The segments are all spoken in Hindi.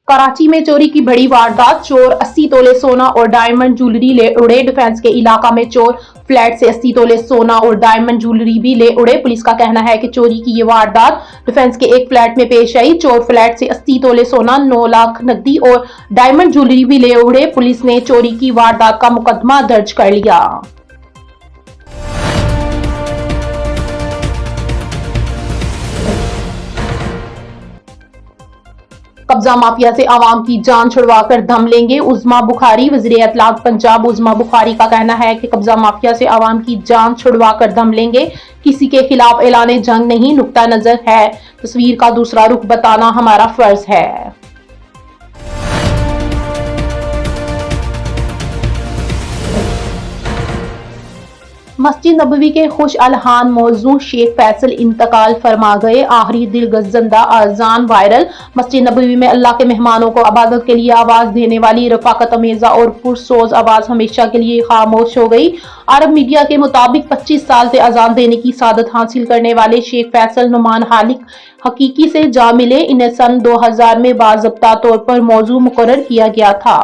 कराची में चोरी की बड़ी वारदात। चोर 80 तोले सोना और डायमंड ज्वेलरी ले उड़े। डिफेंस के इलाका में चोर फ्लैट से 80 तोले सोना और डायमंड ज्वेलरी भी ले उड़े। पुलिस का कहना है कि चोरी की ये वारदात डिफेंस के एक फ्लैट में पेश आई। चोर फ्लैट से 80 तोले सोना, 9 लाख नकदी और डायमंड ज्वेलरी भी ले उड़े। पुलिस ने चोरी की वारदात का मुकदमा दर्ज कर लिया। कब्जा माफिया से आवाम की जान छुड़वाकर दम लेंगे उज़्मा बुखारी। वज़ीर इत्तलात पंजाब उज़्मा बुखारी का कहना है कि कब्जा माफिया से आवाम की जान छुड़वाकर दम लेंगे। किसी के खिलाफ ऐलान जंग नहीं, नुक्ता नजर है। तस्वीर का दूसरा रुख बताना हमारा फर्ज है। मस्जिद नबवी के खुश अलहान मौजू शेख फैसल इंतकाल फरमा गए। आखिरी दिलगज़्ज़दा अज़ान वायरल। मस्जिद नबवी में अल्लाह के मेहमानों को इबादत के लिए आवाज देने वाली रफाकत अमेज़ा और पुरसोज आवाज हमेशा के लिए खामोश हो गई। अरब मीडिया के मुताबिक 25 साल से अज़ान देने की सादत हासिल करने वाले शेख फैसल नुमान हालिक हकीकी से जा मिले। इन्हें सन 2000 में बाज़ाब्ता तौर पर मौजू मुकर्रर किया गया था।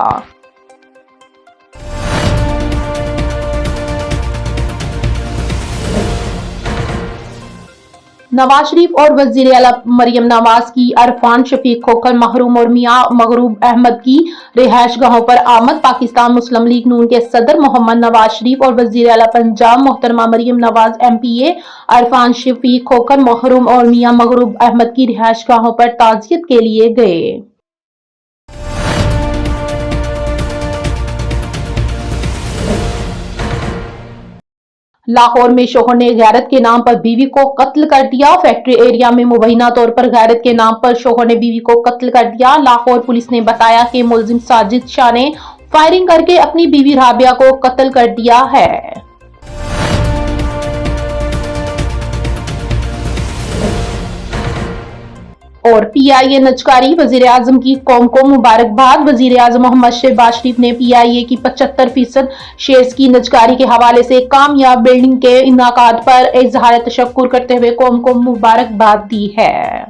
नवाज शरीफ और वज़ीर आला मरियम नवाज की अरफान शफीक खोखर महरूम और मियां मगरूब अहमद की रिहाइश गाहों पर आमद। पाकिस्तान मुस्लिम लीग नून के सदर मोहम्मद नवाज शरीफ और वज़ीर आला पंजाब मोहतरमा मरियम नवाज MPA अरफान शफीक खोखर महरूम और मियां मगरूब अहमद की रिहाइश गाहों पर ताज़ियत के लिए गए। लाहौर में शोहर ने गैरत के नाम पर बीवी को कत्ल कर दिया। फैक्ट्री एरिया में मुबैना तौर पर गैरत के नाम पर शोहर ने बीवी को कत्ल कर दिया। लाहौर पुलिस ने बताया कि मुलजिम साजिद शाह ने फायरिंग करके अपनी बीवी राबिया को कत्ल कर दिया है। और PIA नजकारी। वजीर आजम की कौम को मुबारकबाद। वजीर आजम मोहम्मद शहबाज शरीफ ने PIA की 75% शेयर्स की नजकारी के हवाले से कामयाब बिल्डिंग के इनाकात पर इजहार तशक्कुर करते हुए कौम को मुबारकबाद दी है।